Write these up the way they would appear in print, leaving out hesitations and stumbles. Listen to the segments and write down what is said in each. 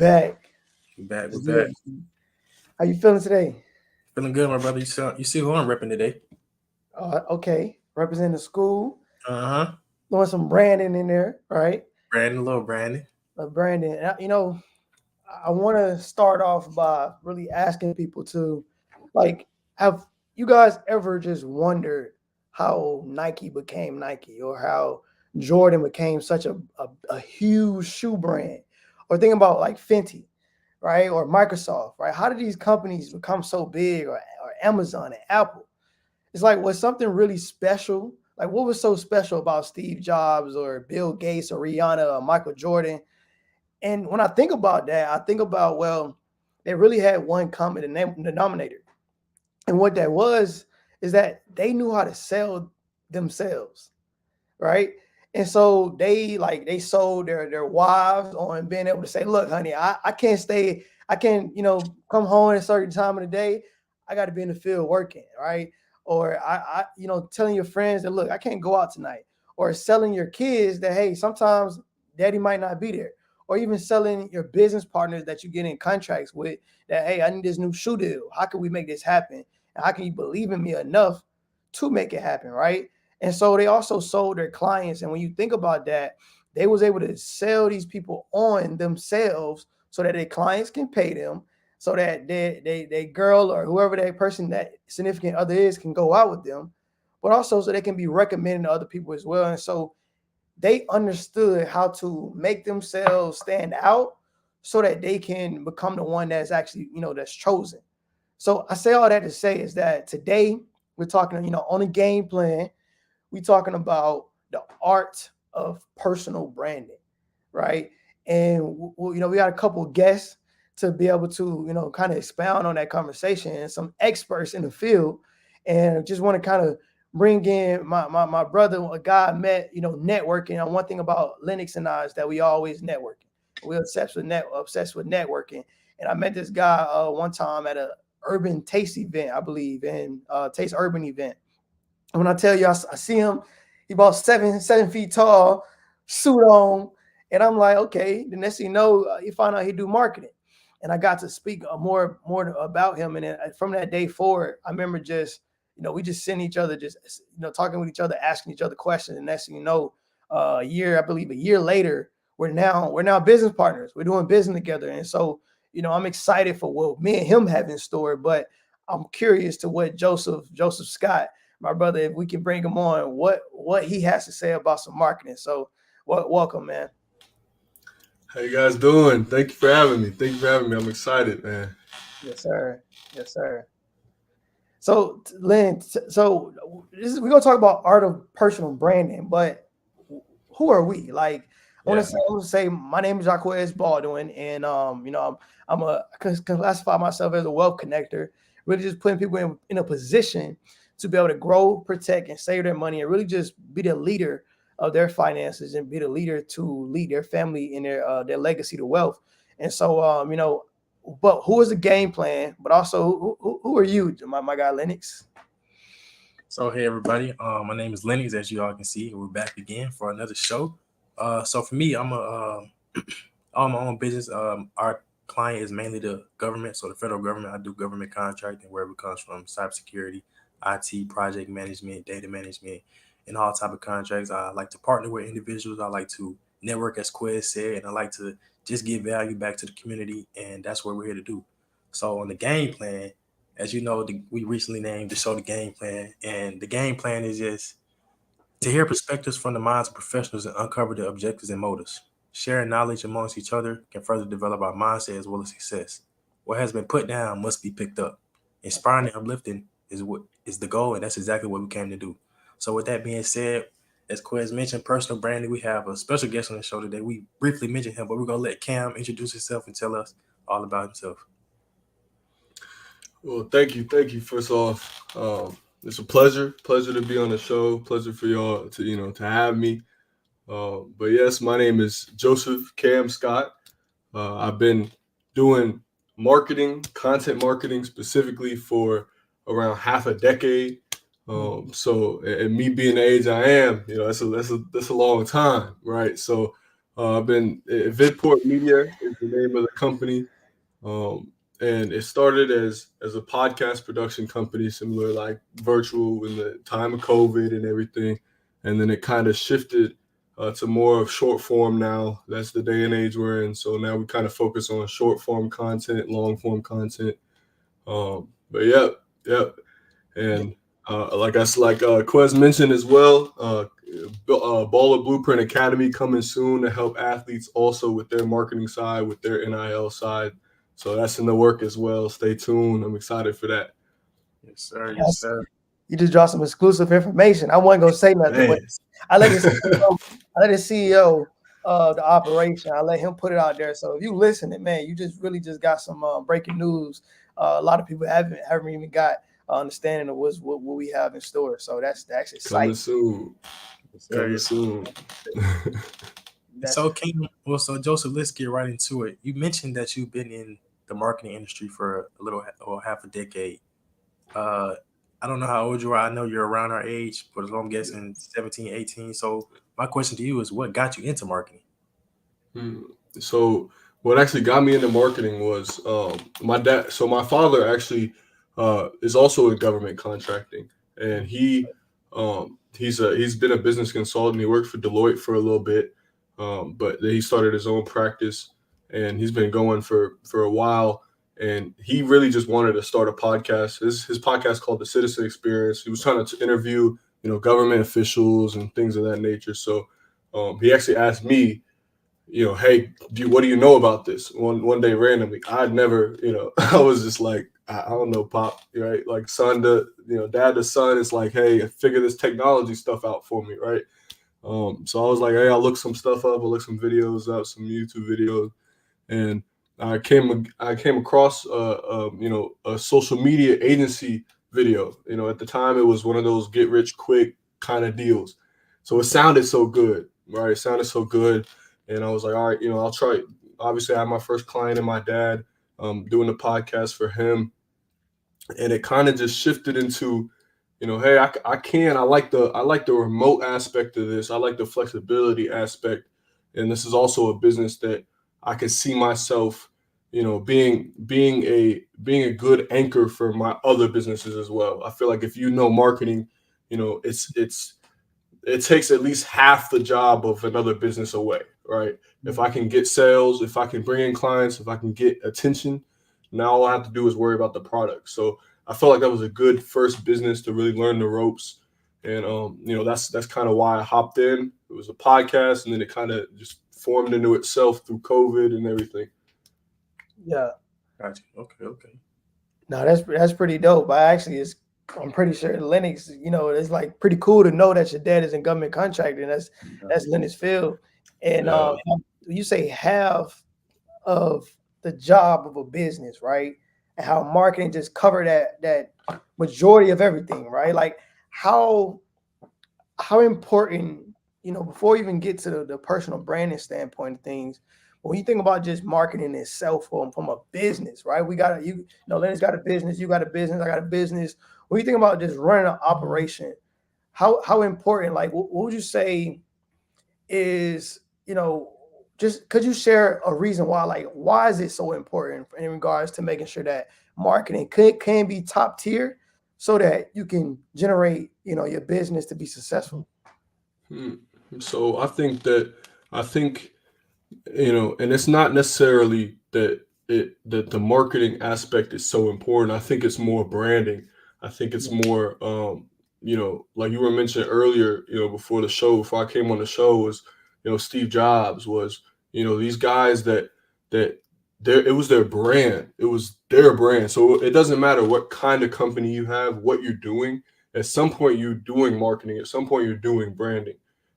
back. We're Let's back. do it. How you feeling today? Feeling good, my brother. You see who I'm repping today? Okay. Representing the school. Uh-huh. Throwing some branding in there, right? Brandon, little Brandon. Brandon. I want to start off by really asking people to, like, have you guys ever just wondered how Nike became Nike or how Jordan became such a huge shoe brand? Or think about like Fenty, right? Or Microsoft, right? How did these companies become so big or Amazon and Apple? It's like, was something really special? Like, what was so special about Steve Jobs or Bill Gates or Rihanna or Michael Jordan? And when I think about that, I think about, well, they really had one common denominator. And what that was is that they knew how to sell themselves, right? And so they sold their wives on being able to say, look, honey, I can't stay, I can't, come home at a certain time of the day. I got to be in the field working, right? Or telling your friends that, look, I can't go out tonight. Or selling your kids that, hey, sometimes daddy might not be there. Or even selling your business partners that you get in contracts with that, hey, I need this new shoe deal. How can we make this happen? And how can you believe in me enough to make it happen, right? And so they also sold their clients. And when you think about that, they was able to sell these people on themselves so that their clients can pay them, so that they girl or whoever that person that significant other is can go out with them, but also so they can be recommended to other people as well. And so they understood how to make themselves stand out so that they can become the one that's actually, that's chosen. So I say all that to say is that today we're talking, on a game plan, we talking about the art of personal branding, right? And we got a couple of guests to be able to, kind of expound on that conversation and some experts in the field. And just want to kind of bring in my brother, a guy I met, networking. And one thing about Lennox and I is that we always networking. We're obsessed with networking. And I met this guy one time at a urban taste event, I believe, and taste urban event. And when I tell you, I see him, he about 7 feet tall, suit on, and I'm like, okay. The next thing you know, you find out he do marketing, and I got to speak more about him. And then from that day forward, I remember just we just sending each other, just talking with each other, asking each other questions. And next thing you know, a year later, we're now business partners. We're doing business together, and so I'm excited for what me and him have in store. But I'm curious to what Joseph Scott, my brother, if we can bring him on, what he has to say about some marketing. So, welcome, man. How you guys doing? Thank you for having me. Thank you for having me. I'm excited, man. Yes, sir. Yes, sir. So, Lynn, so we're gonna talk about art of personal branding, but who are we? Like, Yeah. I want to say my name is Jaquez Baldwin, and I'm a classify myself as a wealth connector, really just putting people in a position to be able to grow, protect, and save their money, and really just be the leader of their finances and be the leader to lead their family in their legacy to wealth. And so, but who is the game plan? But also, who are you, my guy Lennox? So hey everybody, my name is Lennox. As you all can see, we're back again for another show. So for me, I'm a own my own business. Our client is mainly the government, so the federal government. I do government contracting wherever it comes from, cybersecurity, IT, project management, data management, and all type of contracts. I like to partner with individuals. I like to network, as Quez said, and I like to just give value back to the community, and that's what we're here to do. So on the game plan, as you know, we recently named the show the game plan, and the game plan is just to hear perspectives from the minds of professionals and uncover their objectives and motives. Sharing knowledge amongst each other can further develop our mindset as well as success. What has been put down must be picked up. Inspiring and uplifting is what is the goal, and that's exactly what we came to do. So, with that being said, as Quez mentioned, personal branding, we have a special guest on the show today. We briefly mentioned him, but we're gonna let Cam introduce himself and tell us all about himself. Well, thank you. Thank you. First off, it's a pleasure to be on the show. Pleasure for y'all to to have me. But yes, my name is Joseph Cam Scott. I've been doing marketing, content marketing specifically for around half a decade. So, and me being the age I am, that's a long time, right? So, I've been Vidport Media is the name of the company, and it started as a podcast production company, similar like virtual in the time of COVID and everything, and then it kind of shifted to more of short form now. That's the day and age we're in. So now we kind of focus on short form content, long form content. But yep. And Quez mentioned as well, Baller Blueprint Academy coming soon to help athletes also with their marketing side, with their NIL side. So that's in the work as well. Stay tuned. I'm excited for that. Yes, sir. Yes, sir. You just dropped some exclusive information. I wasn't gonna say nothing, but I let the CEO of the operation. I let him put it out there. So if you listening, man, you just really just got some breaking news. A lot of people haven't even got understanding of what we have in store. So that's exciting. Coming soon. Coming soon. So Joseph, let's get right into it. You mentioned that you've been in the marketing industry for a little or half a decade. I don't know how old you are. I know you're around our age, but I'm guessing 17, 18. So my question to you is, what got you into marketing? So what actually got me into marketing was my dad. So my father actually is also in government contracting, and he's been a business consultant. He worked for Deloitte for a little bit, but then he started his own practice, and he's been going for a while. And he really just wanted to start a podcast. His podcast called The Citizen Experience. He was trying to interview, government officials and things of that nature. So he actually asked me, hey, what do you know about this? One day randomly, I'd never, I was just like, I don't know, Pop, right? Like son to, dad to son, it's like, hey, figure this technology stuff out for me, right? So I was like, hey, I'll look some stuff up. I'll look some videos up, some YouTube videos, and I came across a social media agency video. At the time it was one of those get rich quick kind of deals. So it sounded so good, right? It sounded so good, and I was like, all right, I'll try it. Obviously, I had my first client and my dad doing the podcast for him, and it kind of just shifted into, hey, I like the remote aspect of this. I like the flexibility aspect, and this is also a business that I can see myself, being a good anchor for my other businesses as well. I feel like if marketing, it takes at least half the job of another business away, right? If I can get sales, if I can bring in clients, if I can get attention, now all I have to do is worry about the product. So I felt like that was a good first business to really learn the ropes. And, that's kind of why I hopped in. It was a podcast, and then it kind of just formed into itself through COVID and everything. Yeah. Gotcha. Okay. No, that's pretty dope. I'm pretty sure Lennox, it's like pretty cool to know that your dad is in government contracting. That's Lennox field. And you say half of the job of a business, right? And how marketing just covered that majority of everything, right? Like how important, before you even get to the personal branding standpoint of things, when you think about just marketing itself from a business, right? Lennox got a business, you got a business, I got a business. When you think about just running an operation, how important, like what would you say is, just could you share a reason why is it so important in regards to making sure that marketing can be top tier so that you can generate, your business to be successful? So I think, and it's not necessarily that the marketing aspect is so important. I think it's more branding. I think it's more, like you were mentioning earlier, before I came on the show was, Steve Jobs was, these guys that it was their brand. It was their brand. So it doesn't matter what kind of company you have, what you're doing. At some point you're doing marketing. At some point you're doing branding.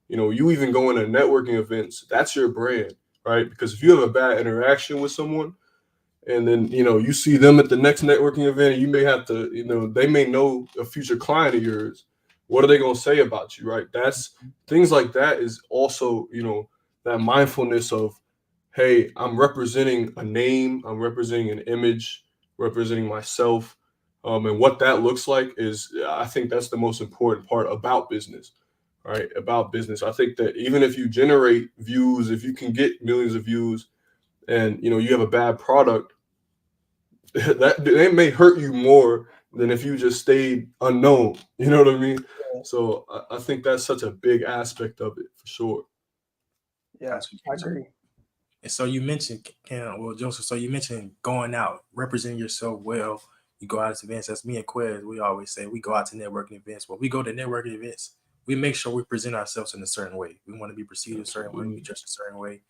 You even go into networking events. That's your brand, right? Because if you have a bad interaction with someone, and then you see them at the next networking event, you may have to, they may know a future client of yours. What are they going to say about you, right? That's things like that is also, that mindfulness of, hey, I'm representing a name, I'm representing an image, representing myself, and what that looks like is, I think that's the most important part about business, right, about business. I think that even if you generate views, if you can get millions of views, and you have a bad product, that it may hurt you more than if you just stayed unknown. You know what I mean? Yeah. So I think that's such a big aspect of it for sure. Yeah, I agree. And so you mentioned, Joseph, so you mentioned going out, representing yourself well. You go out to events. That's me and Quez. We always say we go out to networking events. When we go to networking events, we make sure we present ourselves in a certain way. We want to be perceived a certain way, be dressed a certain way.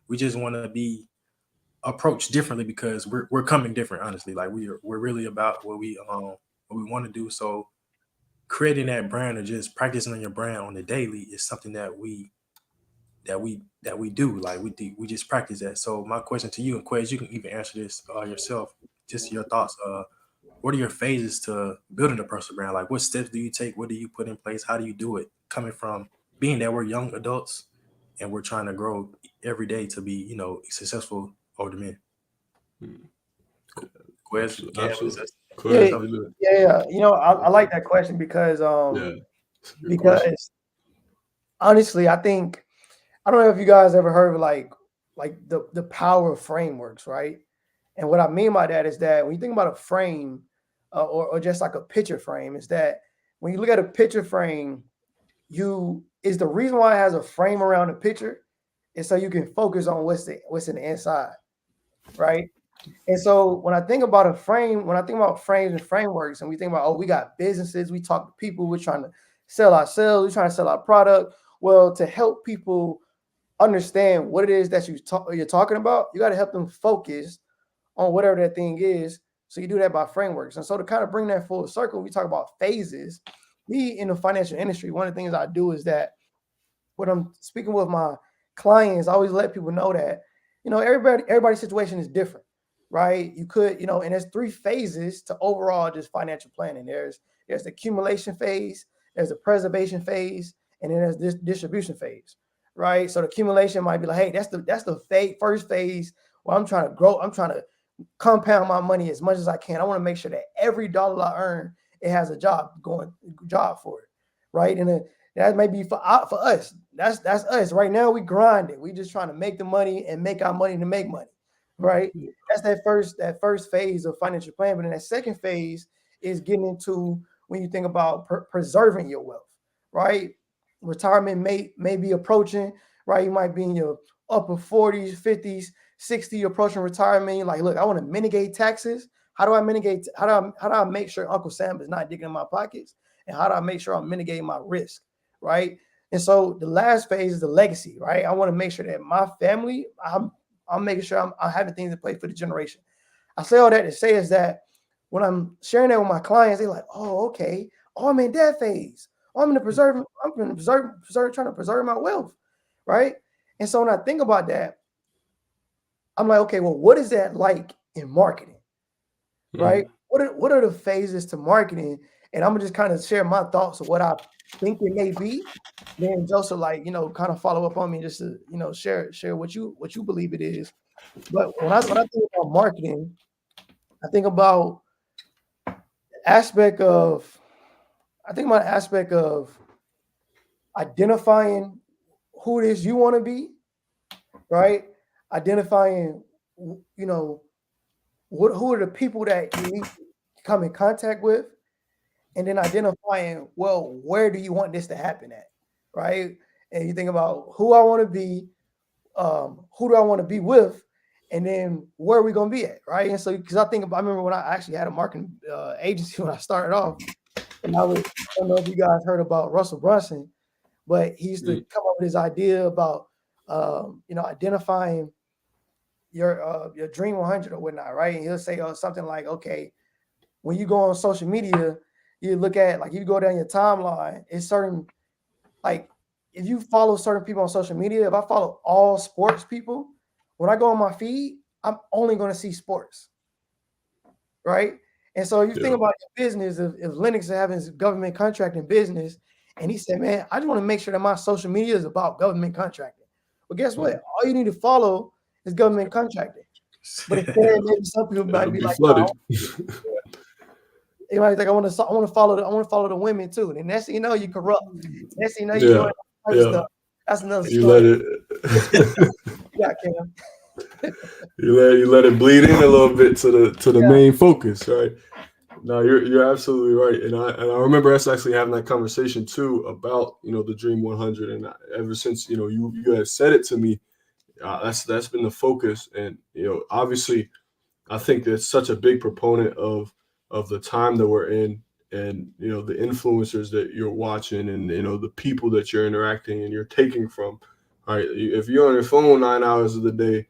We just want to be approached differently because we're coming different, honestly. Like we're really about what we want to do. So creating that brand or just practicing on your brand on the daily is something that we do. Like we just practice that. So my question to you, and Quez, you can even answer this yourself. Just your thoughts. What are your phases to building a personal brand? Like what steps do you take? What do you put in place? How do you do it? Coming from being that we're young adults and we're trying to grow every day to be, successful older men. Quez, Absolutely. Yeah. I like that question because because honestly, I think I don't know if you guys ever heard of like the power of frameworks, right? And what I mean by that is that when you think about a frame or just like a picture frame, is that when you look at a picture frame, is the reason why it has a frame around the picture is so you can focus on what's in the inside, right? And so when I think about a frame, when I think about frames and frameworks, and we think about, we got businesses, we talk to people, we're trying to sell ourselves, we're trying to sell our product. Well, to help people understand what it is that you're talking about, you got to help them focus on whatever that thing is. So you do that by frameworks. And so to kind of bring that full circle, we talk about phases. Me in the financial industry, one of the things I do is that when I'm speaking with my clients, I always let people know that, everybody's situation is different, right? You could, and there's 3 phases to overall just financial planning. There's the accumulation phase, there's the preservation phase, and then there's this distribution phase, right? So the accumulation might be like, hey, that's the first phase where I'm trying to grow. I'm trying to compound my money as much as I can. I want to make sure that every dollar I earn, it has a job for it, right? And that may be for us. That's us right now. We grind it. We just trying to make the money and make our money to make money, right? That's that first phase of financial planning. But then that second phase is getting into when you think about preserving your wealth, right? Retirement may be approaching, right? You might be in your upper 40s, 50s, 60, approaching retirement. You're like, look, I want to mitigate taxes. How do I mitigate? How do I make sure Uncle Sam is not digging in my pockets? And how do I make sure I'm mitigating my risk, right? And so the last phase is the legacy, right? I want to make sure that my family, I'm making sure I'm having things in place for the generation. I say all that to say is that when I'm sharing that with my clients, they're like, oh, okay. Oh, I'm in that phase. Oh, I'm trying to preserve my wealth, right? And so when I think about that, I'm like, okay, well, what is that like in marketing, right? What are the phases to marketing? And I'm gonna just kind of share my thoughts of what I think it may be. Then Joseph, kind of follow up on me just to, share what you believe it is. But when I think about marketing, I think about aspect of identifying who it is you want to be, right? Identifying, who are the people that you need to come in contact with, and then identifying, well, where do you want this to happen at, right? And you think about who I want to be, who do I want to be with, and then where are we going to be at, right? And so, because I remember when I actually had a marketing agency when I started off, and I don't know if you guys heard about Russell Brunson, but he used to come up with this idea about, identifying your dream 100 or whatnot, right? And he'll say something like, okay, when you go on social media, you look at, you go down your timeline, it's certain, if you follow certain people on social media, if I follow all sports people, when I go on my feed, I'm only going to see sports, right? And so you think about your business, if Lennox is having his government contracting business, and he said, man, I just want to make sure that my social media is about government contracting. Well, guess what? All you need to follow is government contracting. But instead, maybe some people might be like, flooded. Everybody's like, I want to follow the women too. And next thing you know, you corrupt. Next thing you know, you Yeah, doing all type of stuff. That's another you story. let it. Yeah, Cam. you let it bleed in a little bit to the main focus, right? No, you're absolutely right, and I remember us actually having that conversation too about the Dream 100, and ever since you had said it to me, that's been the focus, and obviously I think that's such a big proponent of the time that we're in, and the influencers that you're watching, and the people that you're interacting and you're taking from. All right, if you're on your phone 9 hours of the day,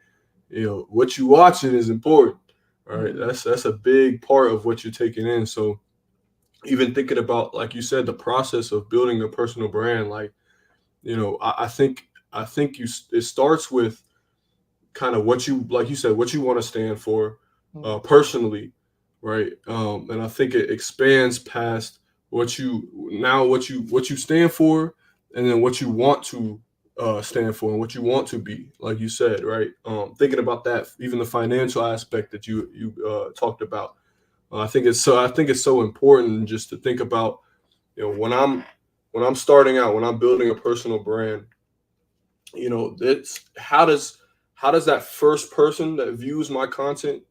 what you watching is important. All right, that's a big part of what you're taking in. So even thinking about, like you said, the process of building a personal brand, like I think it starts with kind of what you, like you said, what you want to stand for personally, right? And I think it expands past what you stand for, and then what you want to stand for and what you want to be, like you said, right? Thinking about that, even the financial aspect that you talked about, I think it's so important just to think about, when I'm starting out, when I'm building a personal brand, it's how does that first person that views my content,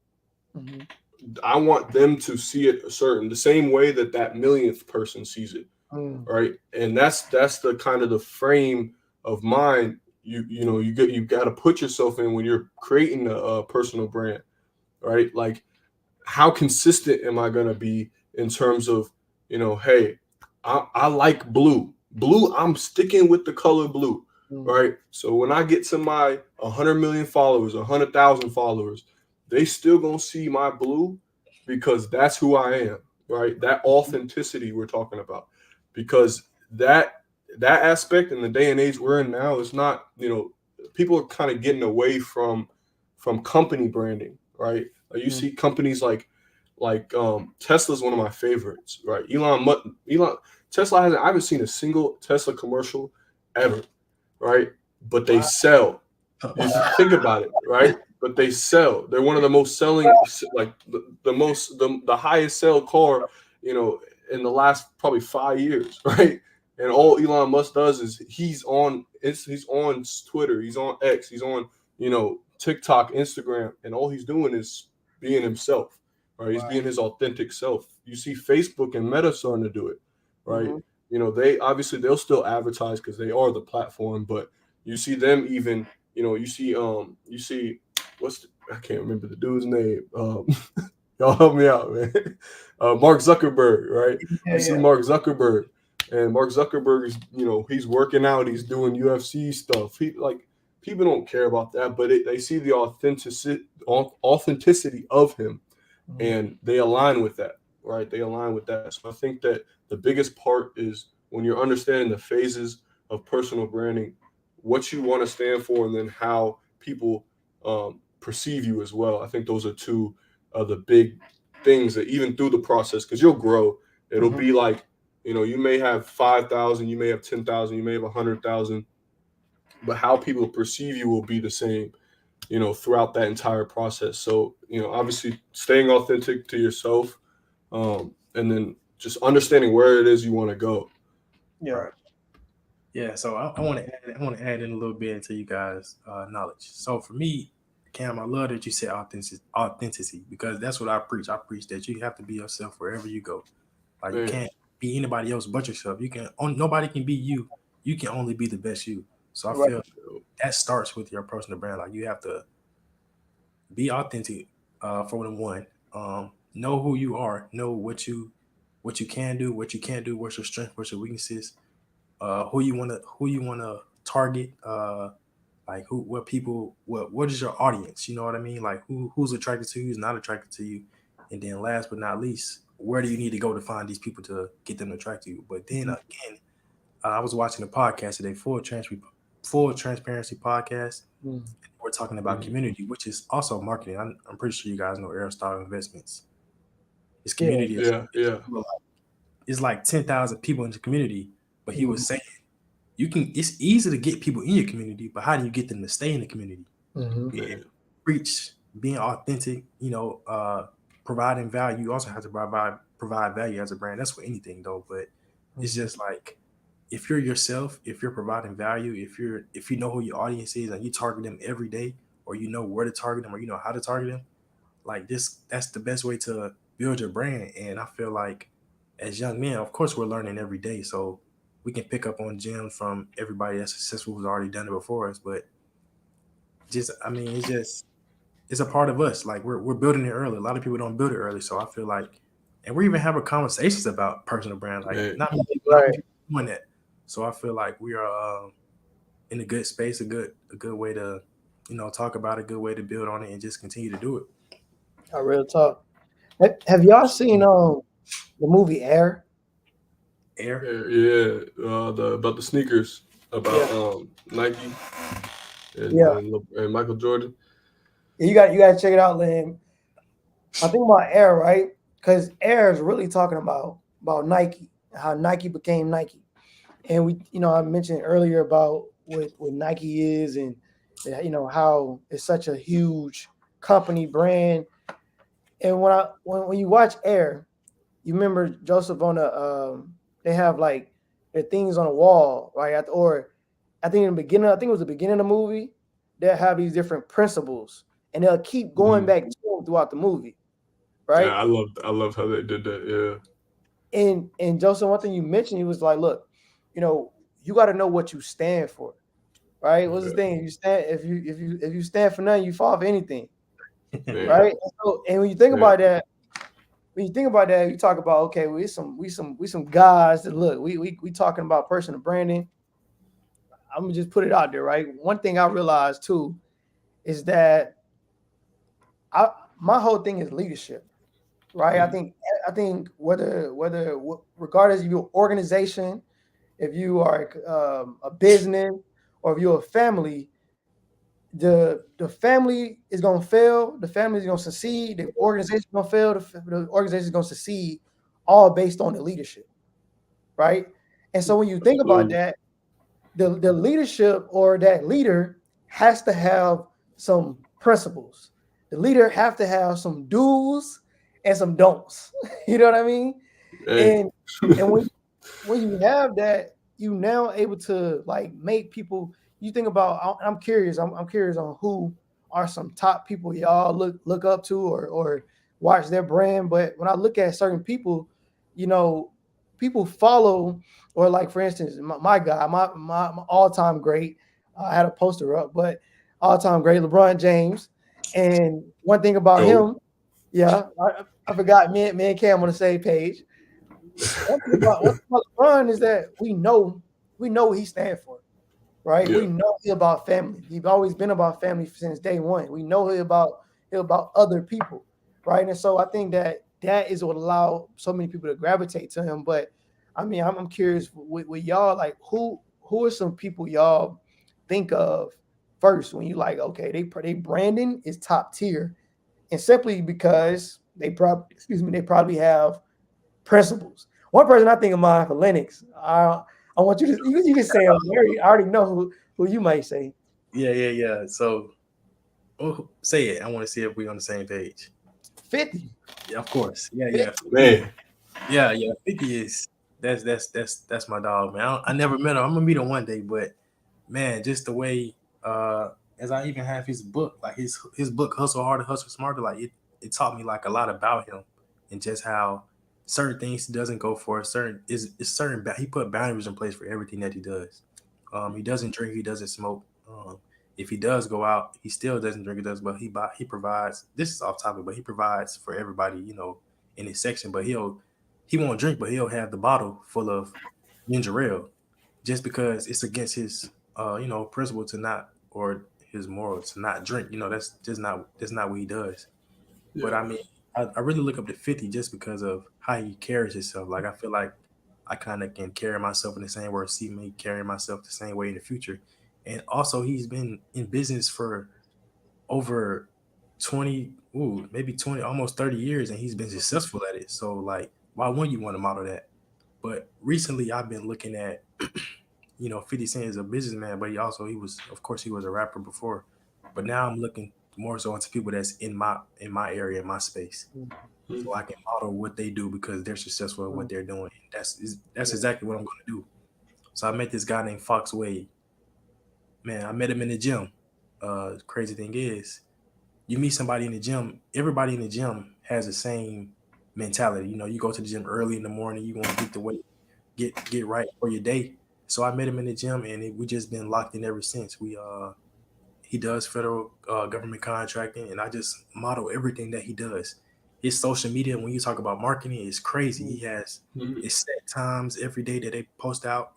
I want them to see it the same way that millionth person sees it, right? And that's the kind of the frame of mind you got to put yourself in when you're creating a personal brand, right? Like, how consistent am I going to be in terms of, hey, I like blue. I'm sticking with the color blue, right? So when I get to my 100 million followers, 100,000 followers, they still going to see my blue, because that's who I am, right? That authenticity we're talking about, because that aspect in the day and age we're in now is not, people are kind of getting away from company branding, right? You see companies like Tesla's one of my favorites, right? Elon Tesla I haven't seen a single Tesla commercial ever, right? But they sell. You think about it, right? But they sell. They're one of the most selling, like the highest sell car, in the last probably 5 years, right? And all Elon Musk does is he's on Twitter, he's on X, he's on TikTok, Instagram, and all he's doing is being himself, right? He's being his authentic self. You see Facebook and Meta starting to do it, right? They'll still advertise because they are the platform, but you see them even, you see I can't remember the dude's name. Y'all help me out, man. Mark Zuckerberg, right? You see Mark Zuckerberg, and Mark Zuckerberg is, he's working out, he's doing UFC stuff. People don't care about that, but they see the authenticity of him, and they align with that, right? They align with that. So I think that the biggest part is when you're understanding the phases of personal branding, what you want to stand for, and then how people perceive you as well. I think those are two of the big things that even through the process, because you'll grow, it'll be like, you may have 5,000, you may have 10,000, you may have 100,000, but how people perceive you will be the same, throughout that entire process. So, obviously staying authentic to yourself, and then just understanding where it is you want to go. Yeah. Right. Yeah. So I want to add in a little bit into you guys' knowledge. So for me, Cam, I love that you said authenticity, because that's what I preach. I preach that you have to be yourself wherever you go. Like, you can't be anybody else but yourself. Nobody can be you. You can only be the best you. So I feel that starts with your personal brand. Like, you have to be authentic, for one. Know who you are. Know what you can do, what you can't do, what's your strength, what's your weaknesses, who you wanna target, what is your audience? You know what I mean? Like, who's attracted to you, who's not attracted to you, and then last but not least, where do you need to go to find these people to get them to attract to you? But then again, I was watching a podcast today, full transparency podcast. We're talking about community, which is also marketing. I'm pretty sure you guys know Aristotle Investments. His community is like 10,000 people in the community, but he was saying it's easy to get people in your community, but how do you get them to stay in the community? Preach, being authentic, providing value. You also have to provide value as a brand. That's for anything though, but it's just like if you're yourself, if you're providing value, if you know who your audience is and you target them every day, or you know where to target them, or you know how to target them, like this, that's the best way to build your brand. And I feel like as young men, of course, we're learning every day, so we can pick up on gems from everybody that's successful who's already done it before us. But just, I mean, it's just it's a part of us. Like we're building it early. A lot of people don't build it early, so I feel like, and we're even having conversations about personal brand. Like Hey, not Right. many people doing that. So I feel like we are in a good space, a good way to talk about it, a good way to build on it, and just continue to do it. A real talk. Have y'all seen the movie Air? Air. yeah, the about the sneakers, about Yeah. Nike and, Yeah. and and Michael Jordan. You got to check it out, Lynn. I think about Air, right? Because Air is really talking about Nike, how Nike became Nike. And I mentioned earlier about what Nike is, and how it's such a huge company brand. And when you watch Air, you remember Joseph on the they have like their things on the wall, right? Or I think in the beginning, I think it was the beginning of the movie, they'll have these different principles, and they'll keep going Mhm. back to them throughout the movie, Yeah, right? I loved how they did that. And Joseph, one thing you mentioned, he was like, look, you know, you got to know what you stand for, right? What's the Yeah, thing? You stand if you stand for nothing, you fall for anything, man, right? And when you think man. about that, you talk about, okay, we some guys that look, we talking about personal branding. I'm gonna just put it out there, right? One thing I realized too is that I my whole thing is leadership, right? I Mhm. think I think whether regardless of your organization, if you are a business or if you're a family, the family is gonna fail, the family is gonna succeed, the organization is gonna fail, the organization is gonna succeed, all based on the leadership, right? And so when you think about Absolutely. that, the leadership or that leader has to have some principles. The leader have to have some do's and some don'ts. You know what I mean? Hey, And and when you have that, you now able to like make people. You think about. I'm curious. I'm curious on who are some top people y'all look up to or watch their brand. But when I look at certain people, you know, people follow or like for instance, my guy, my all time great. I had a poster up, but all time great LeBron James. And one thing about go. him, yeah, I forgot me and Cam on the same page. One thing about LeBron is that we know what he stands for, right? Yeah, We know he about family. He's always been about family since day one. We know he about other people, right? And so I think that is what allowed so many people to gravitate to him. But I mean, I'm curious with y'all, like who are some people y'all think of first when you like, okay, they branding is top tier, and simply because they probably have principles. One person I think of mine for Lennox. I want you can say him. I already know who you might say. Yeah. So, say it. I want to see if we're on the same page. 50. Yeah, of course. Yeah. 50. man. Yeah. 50 is that's my dog, man. I never met him. I'm gonna meet him one day, but man, just the way as I even have his book, like his book Hustle Harder, Hustle Smarter, like it taught me like a lot about him and just how certain things he doesn't go for, certain is certain he put boundaries in place for everything that he does. He doesn't drink, he doesn't smoke. If he does go out, he still doesn't drink. It does, but he provides. This is off topic, but he provides for everybody, in his section. But he won't drink, but he'll have the bottle full of ginger ale, just because it's against his principle to not, or his moral to not drink. That's not what he does. But Yeah, I mean, I really look up to 50 just because of how he carries himself. Like I feel like I kind of can carry myself in the same way, or see me carrying myself the same way in the future. And also, he's been in business for over 20, maybe 20, almost 30 years, and he's been successful at it. So, like, why wouldn't you want to model that? But recently, I've been looking at, 50 Cent is a businessman, but he was, of course, he was a rapper before. But now I'm looking more so into people that's in my area, in my space, so I can model what they do because they're successful at what they're doing. That's exactly what I'm going to do. So I met this guy named Fox Wade. Man, I met him in the gym. Crazy thing is, you meet somebody in the gym. Everybody in the gym has the same mentality. You know, you go to the gym early in the morning. You want to get the weight, get right for your day. So I met him in the gym, and we just been locked in ever since. He does federal government contracting, and I just model everything that he does. His social media, when you talk about marketing, is crazy. He has his set times every day that they post out.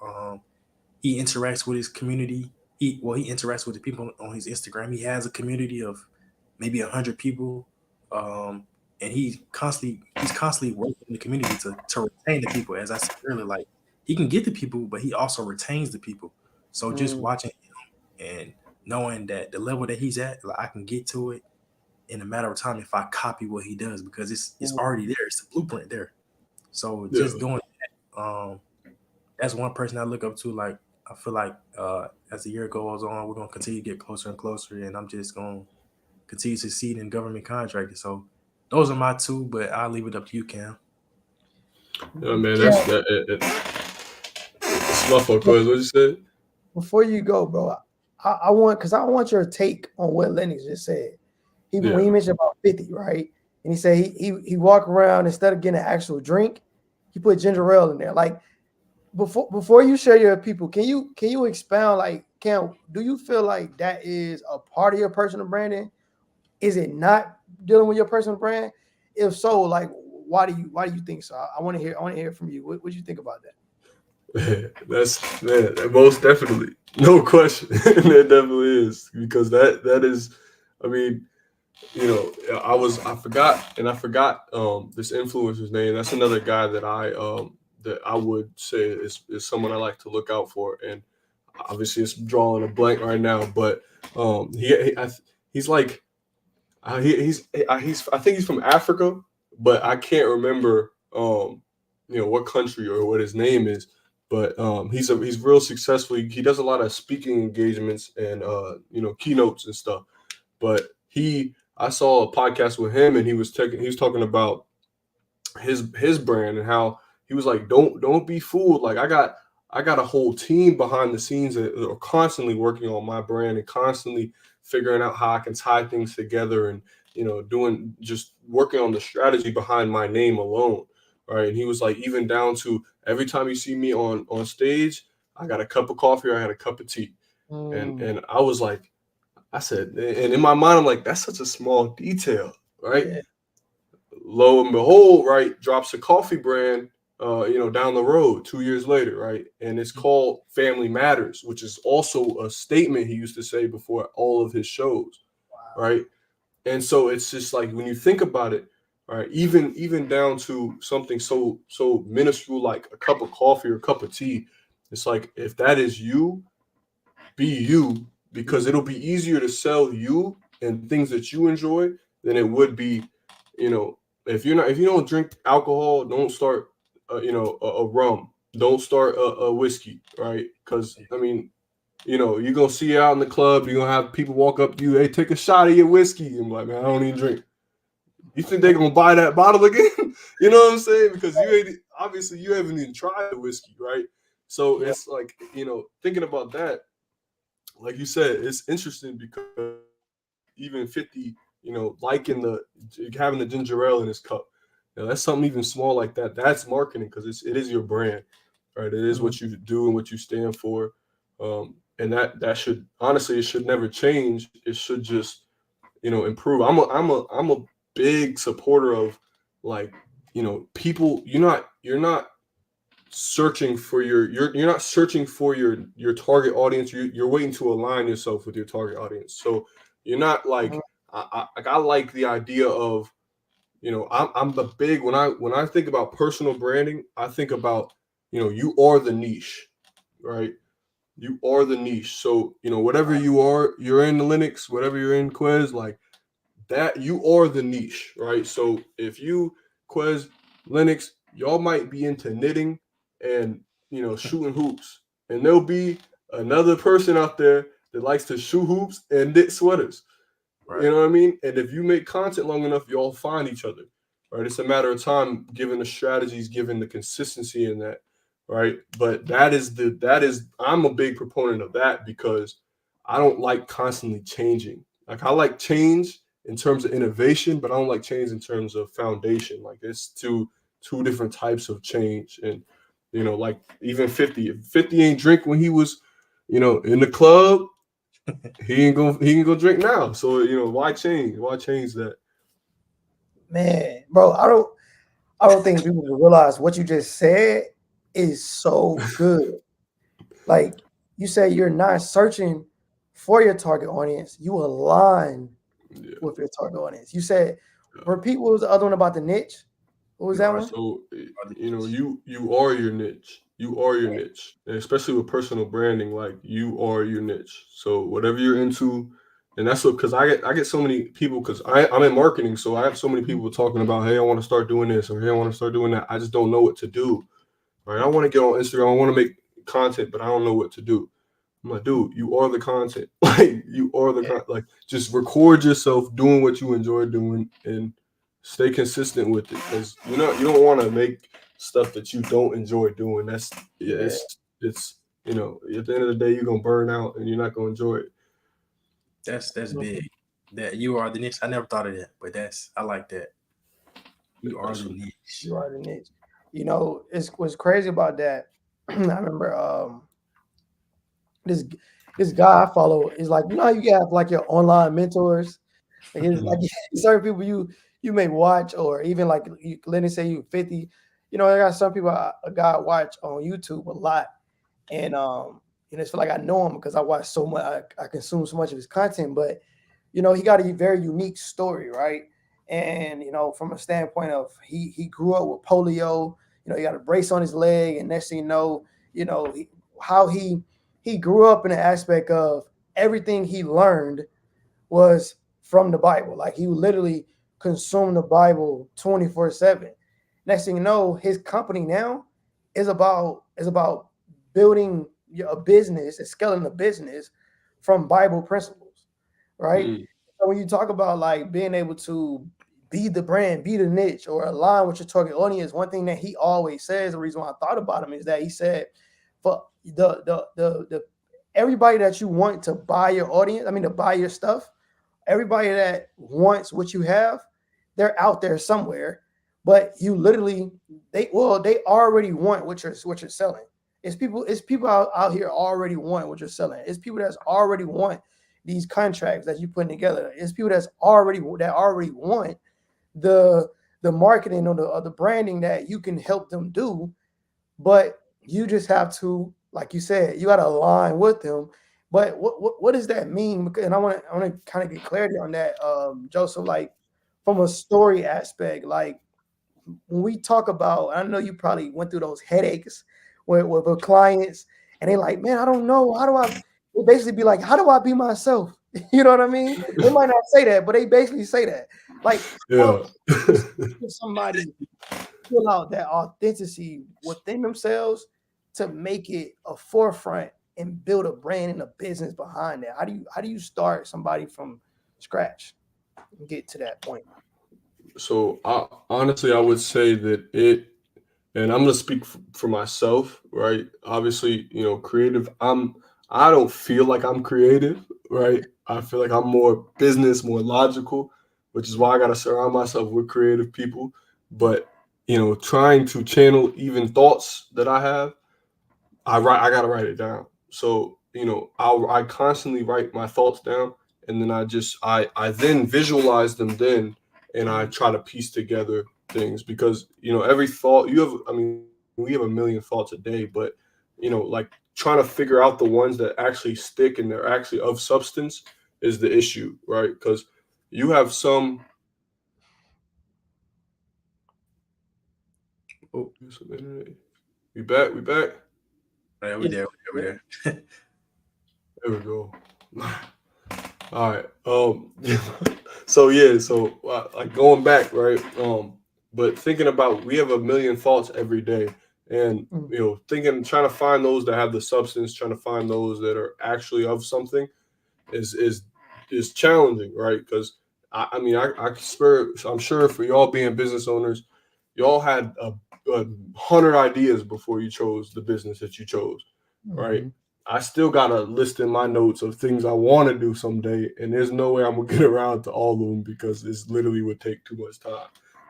He interacts with his community. He interacts with the people on his Instagram. He has a community of maybe 100 people, and he's constantly working in the community to retain the people. As I said earlier, like he can get the people, but he also retains the people. So just watching him and knowing that the level that he's at, like I can get to it in a matter of time if I copy what he does because it's already there. It's the blueprint there. So just doing that, that's one person I look up to. Like I feel like as the year goes on, we're gonna continue to get closer and closer, and I'm just gonna continue to succeed in government contracting. So those are my two, but I'll leave it up to you, Cam. Yeah, man, it's my fault. What you said? Before you go, bro, I want your take on what Lennox just said. When he mentioned about 50, right? And he said he walk around instead of getting an actual drink, he put ginger ale in there. Like before you share your people, can you expound? Like, do you feel like that is a part of your personal branding? Is it not dealing with your personal brand? If so, like why do you think so? I want to hear from you. What do you think about that? That's man, most definitely, no question. That definitely is because that is, I mean, you know, I forgot this influencer's name. That's another guy that I would say is someone I like to look out for, and obviously it's drawing a blank right now, but he's like he's I think he's from Africa, but I can't remember what country or what his name is. But he's real successful. He does a lot of speaking engagements and keynotes and stuff. But I saw a podcast with him, and he was talking about his brand and how he was like, don't be fooled. Like I got a whole team behind the scenes that are constantly working on my brand and constantly figuring out how I can tie things together and doing just working on the strategy behind my name alone. Right. And he was like, even down to every time you see me on stage, I got a cup of coffee or I had a cup of tea. And I was like, I said, and in my mind, I'm like, that's such a small detail, right? Yeah. Lo and behold, right, drops a coffee brand, down the road 2 years later, right? And it's called Family Matters, which is also a statement he used to say before all of his shows, right? And so it's just like when you think about it, right, even down to something so minuscule like a cup of coffee or a cup of tea, it's like if that is you, be you, because it'll be easier to sell you and things that you enjoy than it would be, if you don't drink alcohol, don't start a rum, don't start a whiskey, right? Because I mean, you're gonna see it out in the club, you're gonna have people walk up to you, hey, take a shot of your whiskey. I'm like, man, I don't even drink. You think they're gonna buy that bottle again? You know what I'm saying? Because you haven't even tried the whiskey, right? So it's like, thinking about that, like you said, it's interesting because even 50, liking having the ginger ale in his cup, that's something even small like that. That's marketing because it is your brand, right? It is what you do and what you stand for, and that should honestly, it should never change. It should just improve. I'm a big supporter of like people. You're not searching for you're not searching for your target audience. You're waiting to align yourself with your target audience. So you're not like I like the idea of I'm the big when I think about personal branding, I think about you are the niche, right? You are the niche. So whatever you are, you're in the Linux, whatever you're in Quez, like that, you are the niche, right? So if you Quez Linux, y'all might be into knitting and shooting hoops, and there'll be another person out there that likes to shoot hoops and knit sweaters, Right. You know what I mean? And if you make content long enough, you all find each other, right? It's a matter of time, given the strategies, given the consistency in that, right? But I'm a big proponent of that because I don't like constantly changing. Like I like change in terms of innovation, but I don't like change in terms of foundation. Like it's two different types of change. And like even 50, if 50 ain't drink when he was, in the club, he can go drink now. So why change? Why change that? Man, bro, I don't think people realize what you just said is so good. Like you say, you're not searching for your target audience. You align Yeah. with your target audience. You said, repeat what was the other one about the niche? What was that one? So you are your niche. You are your niche, and especially with personal branding, like you are your niche. So whatever you're into, and that's what because I get so many people because I'm in marketing, so I have so many people talking about, hey, I want to start doing this or hey, I want to start doing that. I just don't know what to do. Right? I want to get on Instagram. I want to make content, but I don't know what to do. I'm like, dude, you are the content. Like you are the like just record yourself doing what you enjoy doing and stay consistent with it because you don't want to make stuff that you don't enjoy doing. That's it's at the end of the day you're gonna burn out and you're not gonna enjoy it. That's big. That you are the niche. I never thought of that, but I like that. You are the niche. You are the niche. What's crazy about that. I remember this guy I follow is like, how you have like your online mentors. Like it's like certain people you may watch, or even like Lenny say you 50. I got some people a guy I watch on YouTube a lot, and it's feel like I know him because I watch so much, I consume so much of his content. But he got a very unique story, right? And from a standpoint of he grew up with polio. He got a brace on his leg, and next thing how he grew up in the aspect of everything he learned was from the Bible. Like he literally consumed the Bible 24/7. Next thing you know, his company now is about building a business and scaling a business from Bible principles, right? Mm. So when you talk about like being able to be the brand, be the niche, or align with your target audience, one thing that he always says, the reason why I thought about him is that he said, for the everybody that you want to buy your audience, to buy your stuff, everybody that wants what you have, they're out there somewhere. But you literally, they already want what you're selling. It's people out here already want what you're selling. It's people that's already want these contracts that you're putting together. It's people that already want the marketing or the branding that you can help them do. But you just have to, like you said, you got to align with them. But what does that mean? And I want to kind of get clarity on that, Joseph. Like from a story aspect, like when we talk about, I know you probably went through those headaches with clients, and they like, man, I don't know, how do I? They basically be like, how do I be myself? You know what I mean? They might not say that, but they basically say that. Like, Yeah. somebody pull out that authenticity within themselves to make it a forefront and build a brand and a business behind that. How do you start somebody from scratch and get to that point? So honestly, I would say that and I'm gonna speak for myself, right? Obviously, creative. I don't feel like I'm creative, right? I feel like I'm more business, more logical, which is why I gotta surround myself with creative people. But trying to channel even thoughts that I have, I gotta write it down. So I constantly write my thoughts down, and then I then visualize them then, and I try to piece together things because every thought you have. I mean, we have a million thoughts a day, but like trying to figure out the ones that actually stick and they're actually of substance is the issue, right? Because you have some. Oh, we back. We back. Yeah, we there. There we go. All right. So like going back, right? But thinking about, we have a million thoughts every day, and trying to find those that have the substance, trying to find those that are actually of something, is is challenging, right? Because I mean, I swear, I'm sure for y'all being business owners, y'all had a 100 ideas before you chose the business that you chose, right? Mhm. I still got a list in my notes of things I want to do someday, and there's no way I'm gonna get around to all of them because it's literally would take too much time,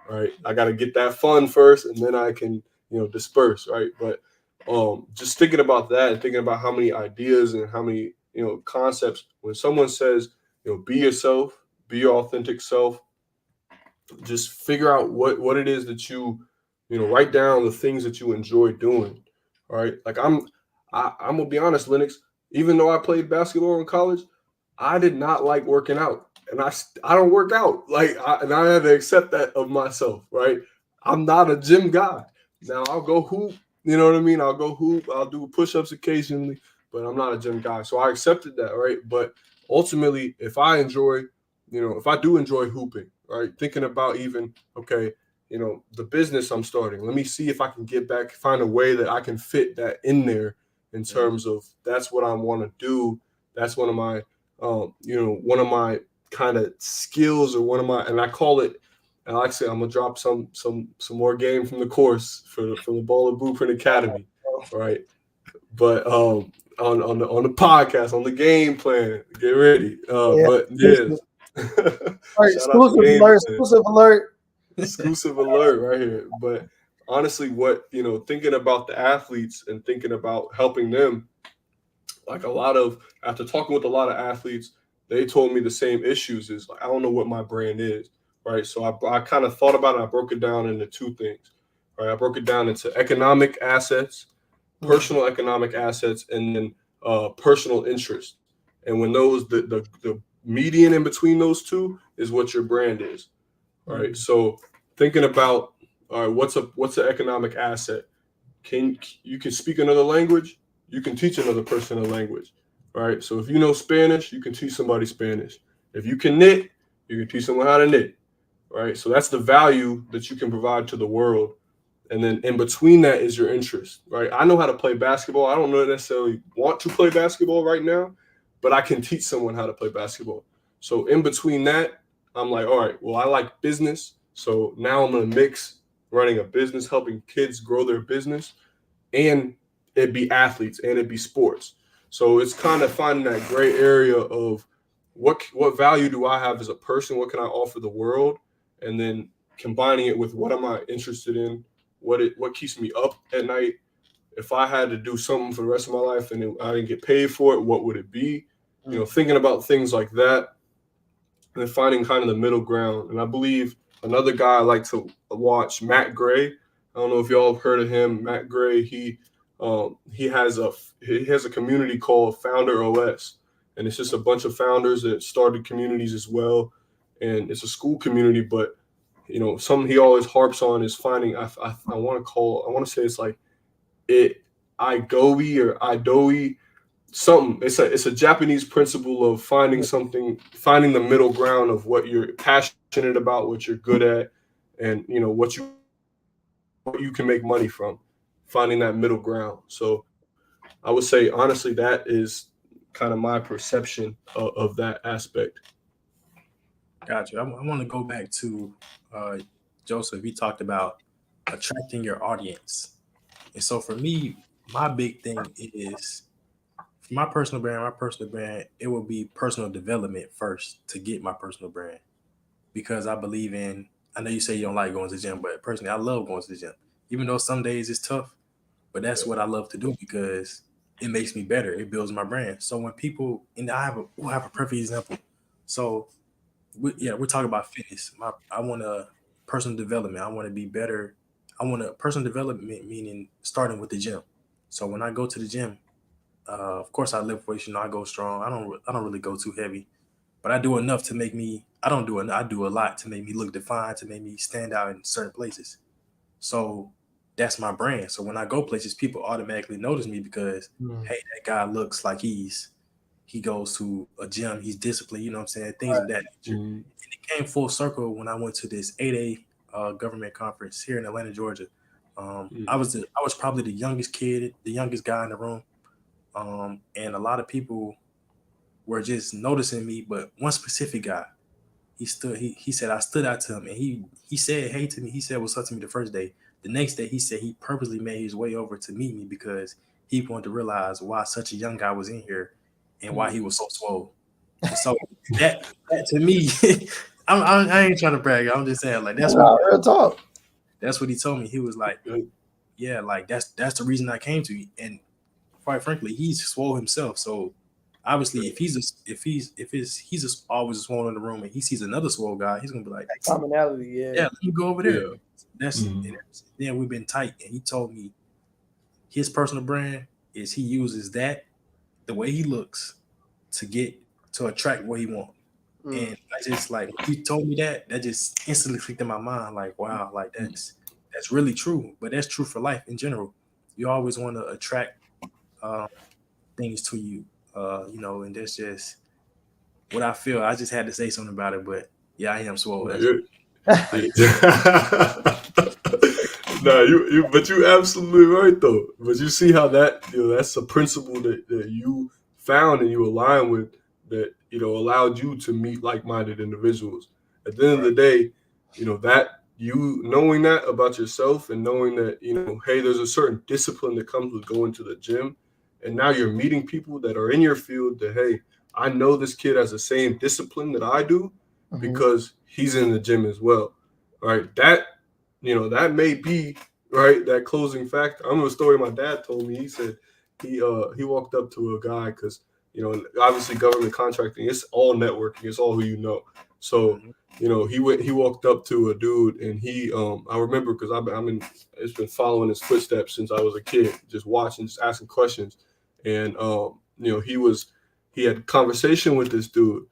right? I got to get that fun first, and then I can, disperse, right? But just thinking about that and thinking about how many ideas and how many, concepts. When someone says, be yourself, be your authentic self, just figure out what it is that write down the things that you enjoy doing. All right. Like I'm gonna be honest, Lennox, even though I played basketball in college, I did not like working out. And I don't work out. And I had to accept that of myself, right? I'm not a gym guy. Now I'll go hoop, you know what I mean? I'll go hoop, I'll do push-ups occasionally, but I'm not a gym guy. So I accepted that, right? But ultimately, if I do enjoy hooping, right? Thinking about even, okay, the business I'm starting, let me see if I can find a way that I can fit that in there in terms of that's what I want to do. That's one of my, kind of skills or and I call it, and like I said, I'm gonna drop some more game from the course from the Baller Blueprint Academy, right? But on the podcast, on the game plan, get ready. Yeah. But yeah, All right, shout out to exclusive game alert, plan. exclusive alert. Exclusive alert right here. But honestly, thinking about the athletes and thinking about helping them, like after talking with a lot of athletes, they told me the same issues is like, I don't know what my brand is, right? So I kind of thought about it. I broke it down into two things, right? I broke it down into economic assets, personal economic assets, and then personal interest. And when the median in between those two is what your brand is, right? So thinking about, all right, what's an economic asset? You can speak another language, you can teach another person a language, right? So if you know Spanish, you can teach somebody Spanish. If you can knit, you can teach someone how to knit, right? So that's the value that you can provide to the world. And then in between that is your interest, right? I know how to play basketball. I don't necessarily want to play basketball right now, but I can teach someone how to play basketball. So in between that, I'm like, all right, well, I like business. So now I'm going to mix running a business, helping kids grow their business, and it be athletes and it be sports. So it's kind of finding that gray area of what value do I have as a person? What can I offer the world? And then combining it with what am I interested in? What keeps me up at night? If I had to do something for the rest of my life and I didn't get paid for it, what would it be? Thinking about things like that, and then finding kind of the middle ground. And I believe another guy I like to watch, Matt Gray. I don't know if y'all have heard of him. Matt Gray, he has a community called Founder OS, and it's just a bunch of founders that started communities as well. And it's a school community, but something he always harps on is finding. I want to say it's like Igoe or Idoe something. It's a Japanese principle of finding the middle ground of what you're passionate about, what you're good at, and what you can make money from. Finding that middle ground. So I would say honestly that is kind of my perception of that aspect. Gotcha. I want to go back to Joseph. You talked about attracting your audience, and so for me, my big thing is for my personal brand. My personal brand, it will be personal development first to get my personal brand, because I believe in. I know you say you don't like going to the gym, but personally, I love going to the gym. Even though some days it's tough, but that's what I love to do because it makes me better. It builds my brand. So when people, and we'll have a perfect example. So we're talking about fitness. I want a personal development. I want to be better. I want a personal development, meaning starting with the gym. So when I go to the gym, of course I lift weights. I go strong. I don't really go too heavy, but I do enough to make me. I don't do enough. I do a lot to make me look defined, to make me stand out in certain places. So that's my brand. So when I go places, people automatically notice me because hey, that guy looks like he goes to a gym, he's disciplined, you know what I'm saying? Things of that nature. And it came full circle when I went to this 8A government conference here in Atlanta, Georgia. I was probably the youngest guy in the room. And a lot of people were just noticing me, but one specific guy, he said I stood out to him, and he said hey to me. He said what's up to me the first day. The next day he said he purposely made his way over to meet me because he wanted to realize why such a young guy was in here and why he was so swole. And so that to me, I ain't trying to brag. I'm just saying like Real talk. that's what he told me. He was like, yeah, like that's the reason I came to you. And quite frankly, he's swole himself. So obviously, if he's always a swole in the room and he sees another swole guy, he's gonna be like, Commonality, yeah, let me go over there. Yeah. That's then we've been tight, and he told me his personal brand is he uses that the way he looks to get to attract what he wants. And I just like he told me that just instantly clicked in my mind. Like, wow, like that's really true. But that's true for life in general. You always want to attract things to you, and that's just what I feel. I just had to say something about it. But yeah, I am swole. No, but you absolutely right though. But you see how that's a principle that you found and you align with that, allowed you to meet like-minded individuals. At the end of the day, that you knowing that about yourself and knowing that, hey, there's a certain discipline that comes with going to the gym. And now you're meeting people that are in your field that, hey, I know this kid has the same discipline that I do because he's in the gym as well. Right. That may be right. That closing factor. I remember a story my dad told me. He said he walked up to a guy because, obviously government contracting, it's all networking. It's all who you know. So, he walked up to a dude and I remember because it's been following his footsteps since I was a kid, just watching, just asking questions. And, he had a conversation with this dude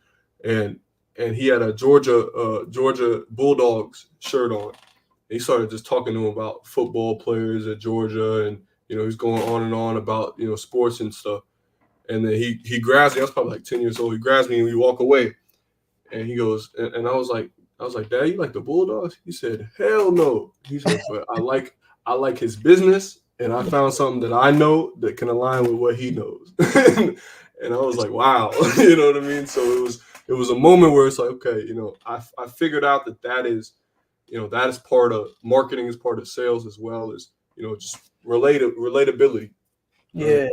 and he had a Georgia Bulldogs shirt on. He started just talking to him about football players at Georgia, and he's going on and on about sports and stuff. And then he grabs me. I was probably like 10 years old. He grabs me and we walk away. And he goes, and I was like, Dad, you like the Bulldogs? He said, hell no. He said, but I like his business, and I found something that I know that can align with what he knows. And I was like, wow, you know what I mean? So it was a moment where it's like, okay, I figured out that is. That is part of marketing, is part of sales as well as, just relatability. Yeah.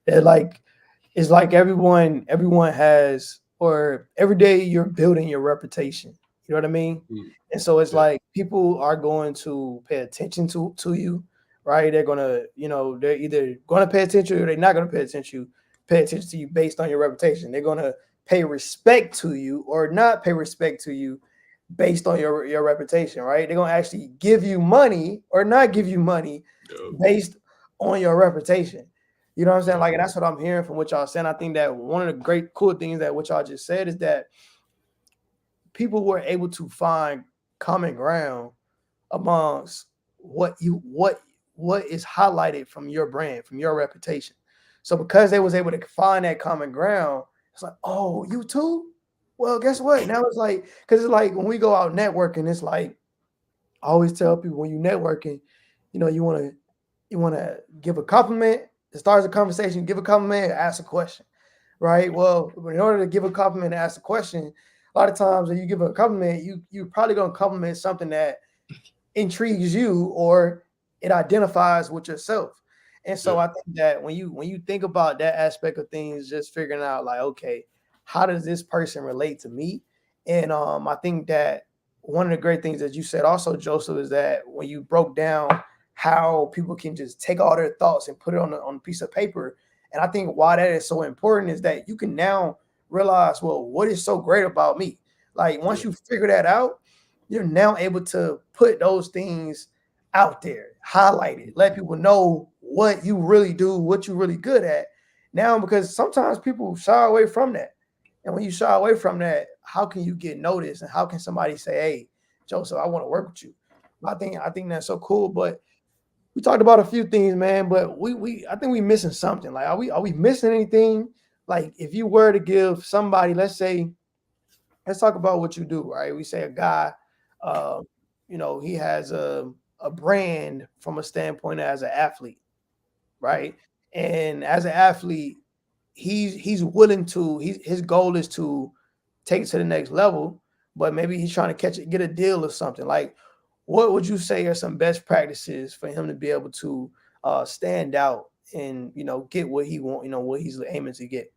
It's like everyone has, or every day you're building your reputation. You know what I mean? And so it's like people are going to pay attention to you, right? They're gonna, they're either gonna pay attention or they're not gonna pay attention to you based on your reputation. They're gonna pay respect to you or not pay respect to you based on your reputation, right? They're gonna actually give you money or not give you money based on your reputation. You know what I'm saying? Like, and that's what I'm hearing from what y'all saying. I think that one of the great cool things that what y'all just said is that people were able to find common ground amongst what is highlighted from your brand, from your reputation. So because they was able to find that common ground, it's like, oh, you too? Well, guess what? Now it's like, because it's like when we go out networking, it's like I always tell people when you networking, you want to give a compliment. It starts a conversation, give a compliment, ask a question, right? Well, in order to give a compliment and ask a question, a lot of times when you give a compliment, you're probably going to compliment something that intrigues you or it identifies with yourself. And so I think that when you think about that aspect of things, just figuring out like, okay, how does this person relate to me? And I think that one of the great things that you said also, Joseph, is that when you broke down how people can just take all their thoughts and put it on a piece of paper. And I think why that is so important is that you can now realize, well, what is so great about me? Like once you figure that out, you're now able to put those things out there, highlight it, let people know what you really do, what you're really good at. Now, because sometimes people shy away from that. And when you shy away from that, how can you get noticed? And how can somebody say, hey, Joseph, I want to work with you? I think that's so cool. But we talked about a few things, man, but I think we missing something. Like, are we missing anything? Like, if you were to give somebody, let's talk about what you do, right? We say a guy, he has a brand from a standpoint as an athlete, right? And as an athlete, he's willing to, his goal is to take it to the next level, but maybe he's trying to get a deal or something. Like, what would you say are some best practices for him to be able to stand out and get what he want, what he's aiming to get?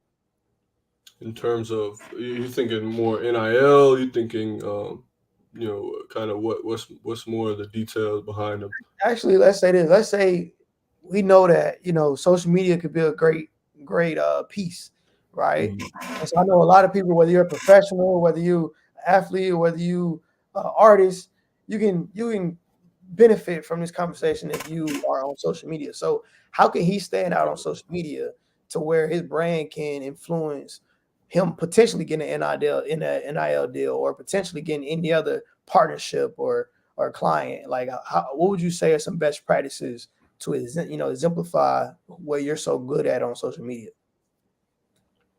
In terms of you thinking more NIL, you thinking kind of what's more of the details behind them. Actually, let's say this. Let's say we know that social media could be a great piece, right? Mhm. And so I know a lot of people, whether you're a professional, whether you athlete, or whether you artist, you can benefit from this conversation if you are on social media. So how can he stand out on social media to where his brand can influence him potentially getting an NIL deal, or potentially getting any other partnership or client? Like, what would you say are some best practices to exemplify what you're so good at on social media?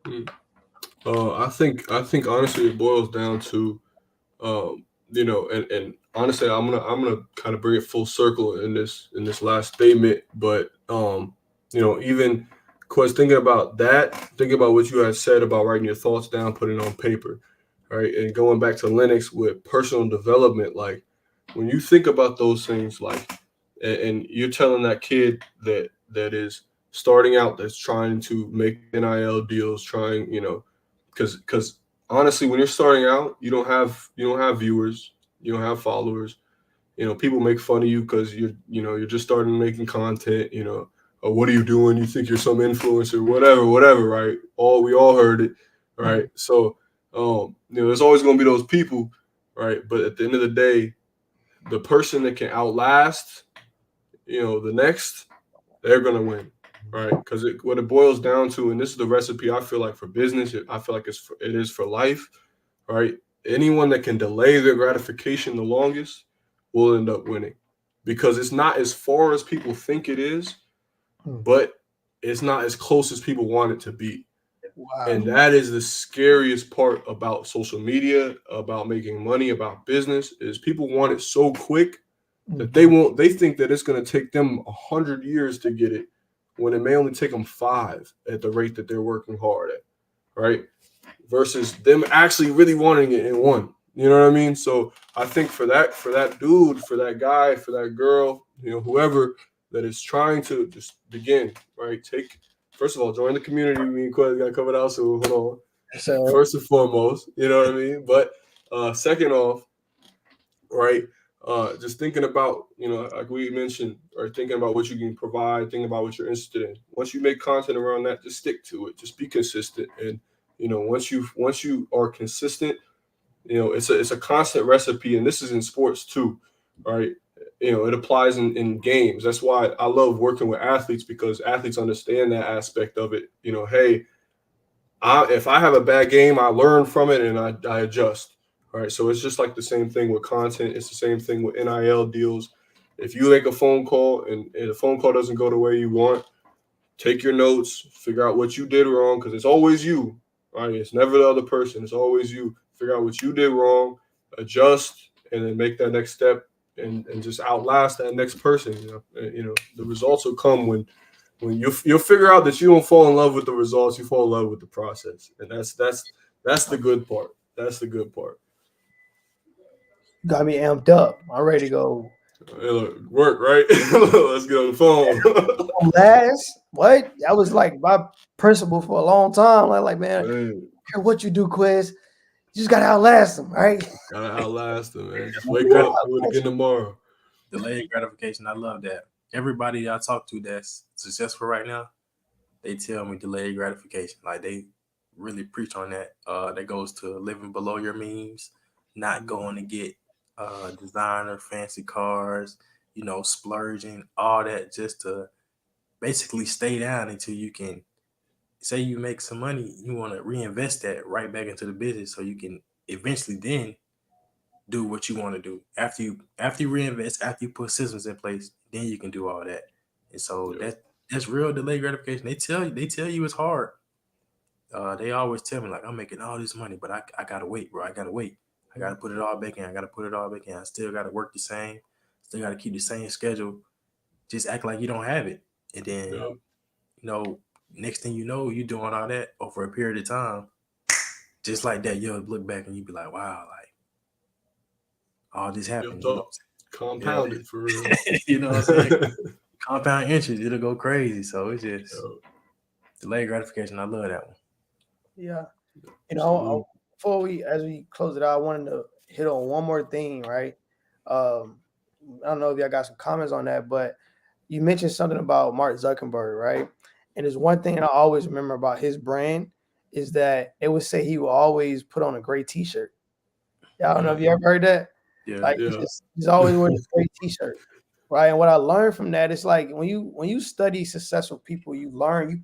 I think honestly it boils down to and honestly I'm gonna kind of bring it full circle in this last statement, but even Quest, thinking about that, thinking about what you had said about writing your thoughts down, putting it on paper, right, and going back to Linux with personal development, like when you think about those things, like and you're telling that kid that is starting out, that's trying to make NIL deals, trying, because honestly, when you're starting out, you don't have viewers, you don't have followers. People make fun of you because you're just starting making content. Or what are you doing? You think you're some influencer, whatever, right? We all heard it, right? So there's always gonna be those people, right? But at the end of the day, the person that can outlast, the next, they're gonna win, right? Because what it boils down to, and this is the recipe I feel like for business, I feel like it is for life, right? Anyone that can delay their gratification the longest will end up winning, because it's not as far as people think it is, but it's not as close as people want it to be. Wow. And that is the scariest part about social media, about making money, about business, is people want it so quick that they think that it's going to take them 100 years to get it, when it may only take them 5 at the rate that they're working hard at, right? Versus them actually really wanting it in one. You know what I mean? So I think for that dude, for that guy, for that girl, whoever that is trying to just begin, right? First of all, join the community. Me and Quez got covered out, so hold on. So First and foremost, you know what I mean? But second off, right? Just thinking about, like we mentioned, or thinking about what you can provide, thinking about what you're interested in. Once you make content around that, just stick to it. Just be consistent. And once you are consistent, it's a constant recipe. And this is in sports too, right? It applies in games. That's why I love working with athletes, because athletes understand that aspect of it. Hey, if I have a bad game, I learn from it and I adjust. All right. So it's just like the same thing with content. It's the same thing with NIL deals. If you make a phone call and the phone call doesn't go the way you want, take your notes, figure out what you did wrong, because it's always you. Right. It's never the other person. It's always you. Figure out what you did wrong, adjust, and then make that next step, and just outlast that next person. The results will come when you'll figure out that you don't fall in love with the results, you fall in love with the process, and that's the good part. That's the good part. got me amped up. I'm ready to go. Hey, look, work, right? Let's get on the phone. Last what? That was like my principle for a long time. Like man, Man, care what you do, Quiz. You just gotta outlast them, right? gotta outlast them, man. Just wake up, do it again tomorrow. Delayed gratification. I love that. Everybody I talk to that's successful right now, they tell me delayed gratification. Like, they really preach on that. That goes to living below your means, not going to get designer fancy cars, splurging, all that, just to basically stay down until you can say you make some money. You want to reinvest that right back into the business so you can eventually then do what you want to do. After you reinvest, after you put systems in place, then you can do all that. And so Yeah. that's real delayed gratification. They tell you it's hard. They always tell me, like, I'm making all this money, but I gotta wait, bro. I gotta wait. I gotta put it all back in. I gotta put it all back in. I still gotta work the same. Still gotta keep the same schedule. Just act like you don't have it, and then Yeah. you know Next thing you know, you doing all that over a period of time. Just like that, you'll look back and you be like, wow, like all this happened. You know what I'm saying? Compounded for real. You know what I'm saying? Compound interest, it'll go crazy. So it's just delayed gratification. I love that one. Yeah. You know, as we close it out, I wanted to hit on one more thing, right? I don't know if y'all got some comments on that, but you mentioned something about Mark Zuckerberg, right? And there's one thing I always remember about his brand is that they would say he will always put on a great T-shirt. I don't know if you ever heard that. Yeah. Like he's always wearing a great T-shirt, right? And what I learned from that is like when you study successful people, you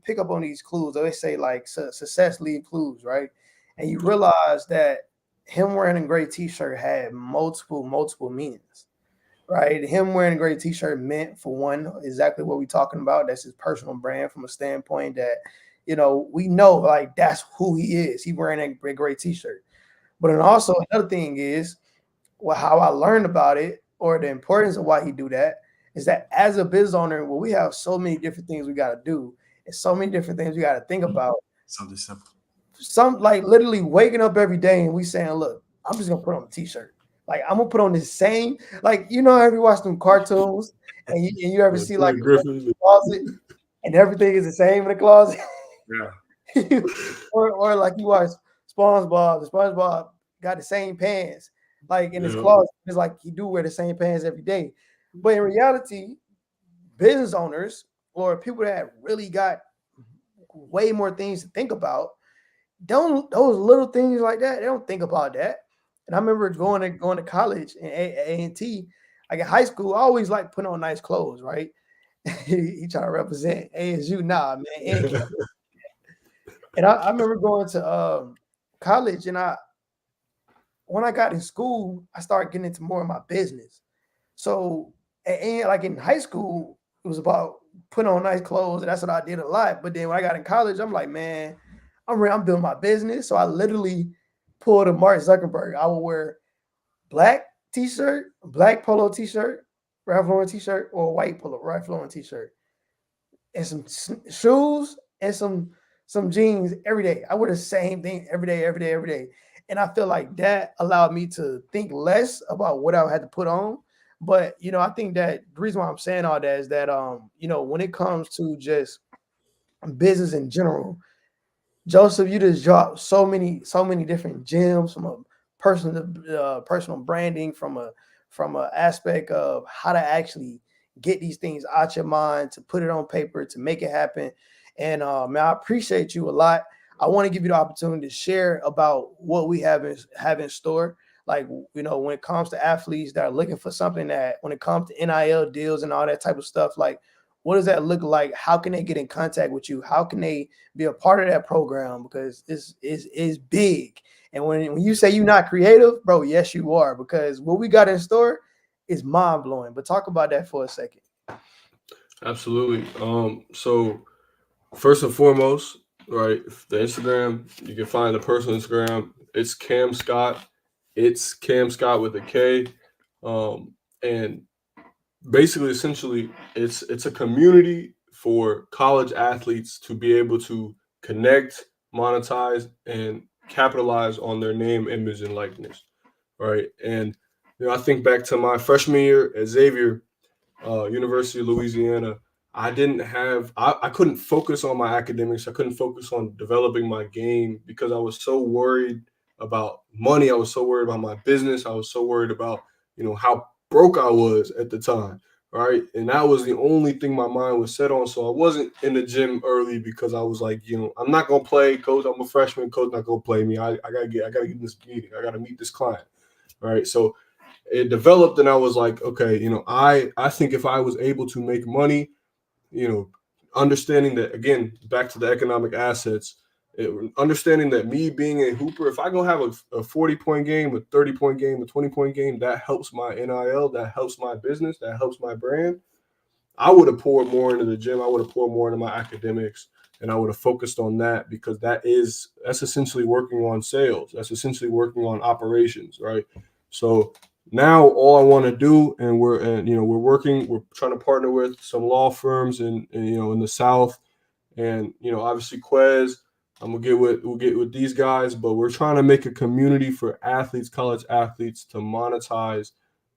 pick up on these clues. They say like success leave clues, right? And you realize that him wearing a great T-shirt had multiple meanings, right? Him wearing a great T-shirt meant, for one, exactly what we're talking about. That's his personal brand from a standpoint that, you know, we know like that's who he is. He wearing a great T-shirt. But then also another thing is, well, how I learned about it or the importance of why he do that is that as a business owner, well, we have so many different things we got to do and so many different things we got to think about. Something simple. Some like literally waking up every day and we saying, look, I'm just gonna put on a T-shirt. Like I'm gonna put on the same, like you know, have you watched them cartoons and you ever see like a closet and everything is the same in the closet? Yeah. or like you watch SpongeBob. The SpongeBob got the same pants, like in his closet. It's like he do wear the same pants every day. But in reality, business owners or people that really got way more things to think about, those little things like that, they don't think about that. And I remember going to college in A&T, like in high school, I always like putting on nice clothes, right? he trying to represent ASU, nah, man. And I remember going to college, and when I got in school, I started getting into more of my business. So, and like in high school, it was about putting on nice clothes, and that's what I did a lot. But then when I got in college, I'm like, man, I'm doing my business. So I literally pulled a Mark Zuckerberg. I would wear black T-shirt, black polo T-shirt, Ralph Lauren T-shirt, or a white polo Ralph Lauren T-shirt, and some shoes and some jeans every day. I wear the same thing every day. And I feel like that allowed me to think less about what I had to put on. But, you know, I think that the reason why I'm saying all that is that, you know, when it comes to just business in general, Joseph, you just dropped so many different gems from a personal branding, from a aspect of how to actually get these things out your mind, to put it on paper, to make it happen. And man, I appreciate you a lot. I want to give you the opportunity to share about what we have in store. Like, you know, when it comes to athletes that are looking for something, that when it comes to NIL deals and all that type of stuff, like what does that look like? How can they get in contact with you? How can they be a part of that program? Because this is big. And when you say you're not creative, bro, yes, you are, because what we got in store is mind blowing. But talk about that for a second. Absolutely. So first and foremost, right, the Instagram, you can find the personal Instagram. It's Cam Scott. It's Cam Scott with a K. And basically, essentially, it's a community for college athletes to be able to connect, monetize, and capitalize on their name, image, and likeness, right? And you know, I think back to my freshman year at Xavier, University of Louisiana. I couldn't focus on my academics. I couldn't focus on developing my game because I was so worried about money. I was so worried about my business. I was so worried about, you know, how broke I was at the time, right? And that was the only thing my mind was set on. So I wasn't in the gym early because I was like, you know, I'm not gonna play, coach. I'm a freshman, coach not gonna play me. I gotta get in this meeting. I gotta meet this client, right? So it developed, and I was like, okay, you know, I think if I was able to make money, you know, understanding that, again, back to the economic assets, understanding that me being a hooper, if I go have a 40-point game, a 30-point game, a 20-point game, that helps my NIL, that helps my business, that helps my brand. I would have poured more into the gym. I would have poured more into my academics, and I would have focused on that, because that's essentially working on sales. That's essentially working on operations, right? So now all I want to do, and we're trying to partner with some law firms in the South, and obviously Quez. We'll get with these guys, but we're trying to make a community for athletes, college athletes, to monetize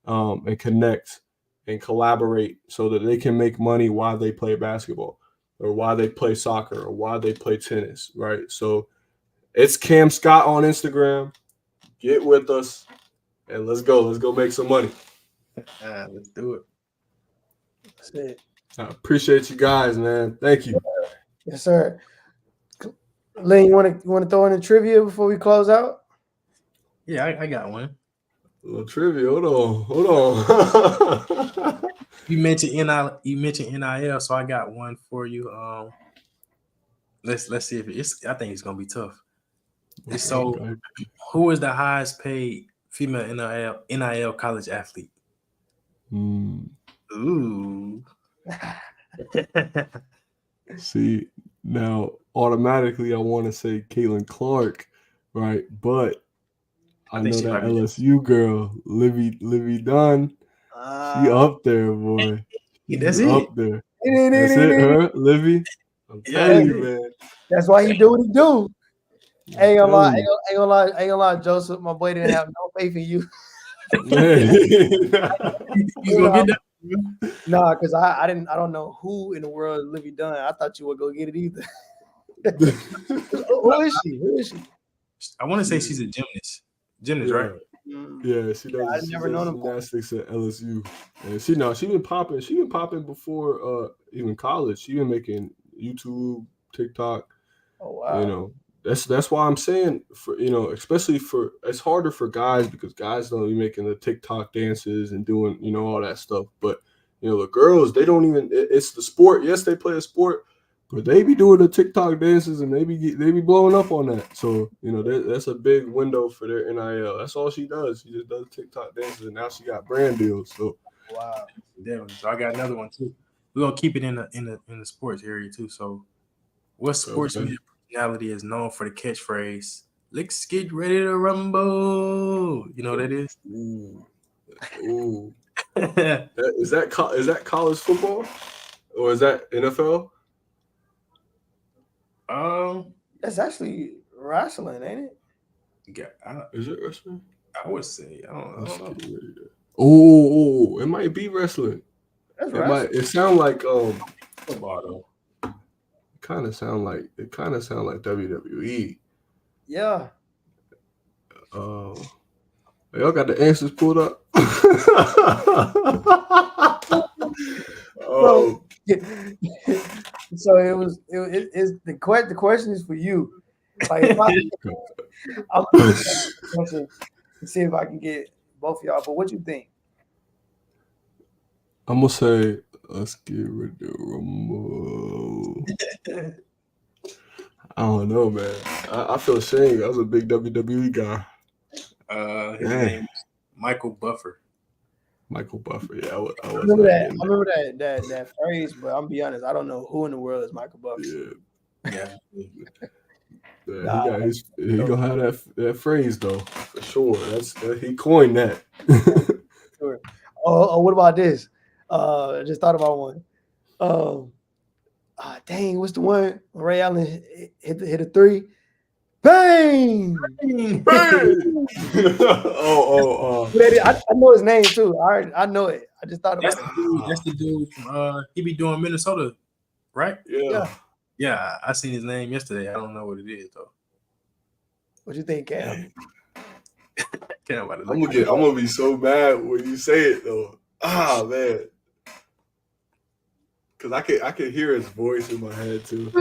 and connect and collaborate so that they can make money while they play basketball or while they play soccer or while they play tennis, right? So it's Cam Scott on Instagram. Get with us and let's go. Let's go make some money. Let's do it. That's it. I appreciate you guys, man. Thank you. Yes, sir. Lynn, you want to throw in a trivia before we close out? Yeah, I got one. A little trivia. Hold on. You mentioned NIL, so I got one for you. Let's see if I think it's gonna be tough. So, okay. Who is the highest paid female NIL college athlete? Ooh. See, now automatically I want to say Caitlin Clark, right? But I know that LSU girl, Livy Dunn, she up there, boy. That's it. Up there. That's it, her, Livy. I'm telling you, man. That's why he do what he do. Ain't gonna lie, Joseph. My boy didn't have no faith in you. You gonna get that? Nah, because I don't know who in the world Livy Dunn. I thought you would go get it either. Who is she? I want to say she's a gymnast. Gymnast, right? Yeah, she does. I never known gymnastics at LSU. And she been popping. She been popping before even college. She been making YouTube, TikTok. Oh wow. That's why I'm saying especially it's harder for guys because guys don't be making the TikTok dances and doing all that stuff. But the girls, they don't even. It's the sport. Yes, they play a sport, but they be doing the TikTok dances and they be blowing up on that. So that's a big window for their NIL. That's all she does. She just does TikTok dances, and now she got brand deals. So wow, definitely. So I got another one too. We're gonna keep it in the sports area too. So what sports media personality is known for the catchphrase "Let's get ready to rumble"? You know what that is? Ooh. Is that college football or is that NFL? That's actually wrestling, ain't it? Yeah, is it wrestling? I would say I don't know. Oh, it might be wrestling. It sound like football though. It kind of sound like WWE. Yeah. Y'all got the answers pulled up. Oh. So the question is for you. Like, I'm to see if I can get both of y'all. But what you think? I'm gonna say let's get rid of the rumble. I don't know, man. I feel ashamed. I was a big WWE guy. His name is Michael Buffer. Michael Buffer. Yeah, I remember that. I remember that phrase, but I'm be honest, I don't know who in the world is Michael Buffer. Yeah. He gonna have that phrase though for sure. He coined that. Sure. Oh, what about this? I just thought about one. Dang, what's the one? Ray Allen hit a three. Bang! Bang! I know his name too. I know it. I just thought about it. That's the dude from he be doing Minnesota, right? Yeah. I seen his name yesterday. I don't know what it is though. What you think, Cam? I'm gonna be so mad when you say it though. Man. Cause I can hear his voice in my head too.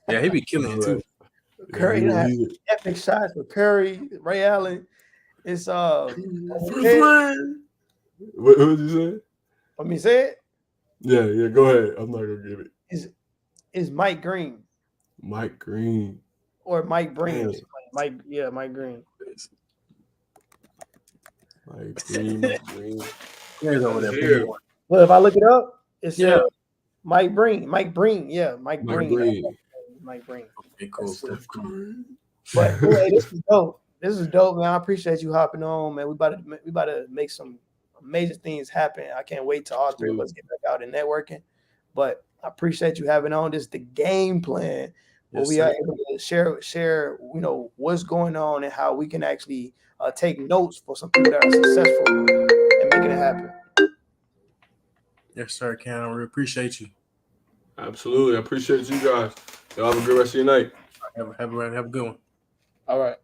Yeah, he be killing it too. Curry had epic shots with Curry, Ray Allen. It's what did you say? Let me say it. Yeah. Go ahead. I'm not gonna get it. Is Mike Green? Mike Green or Mike Breen? Mike Green. Mike Green. Well, if I look it up, it's Mike Breen. Mike Breen. Mike Breen. Okay, cool. But hey, this is dope. This is dope, man. I appreciate you hopping on, man. We about to make some amazing things happen. I can't wait till all three of us get back out and networking. But I appreciate you having on the game plan where Yes, we are sir. able to share what's going on and how we can actually take notes for some people that are successful and making it happen. Yes, sir, Cam. We appreciate you. Absolutely. I appreciate you guys. Y'all have a good rest of your night. Have a good one. All right.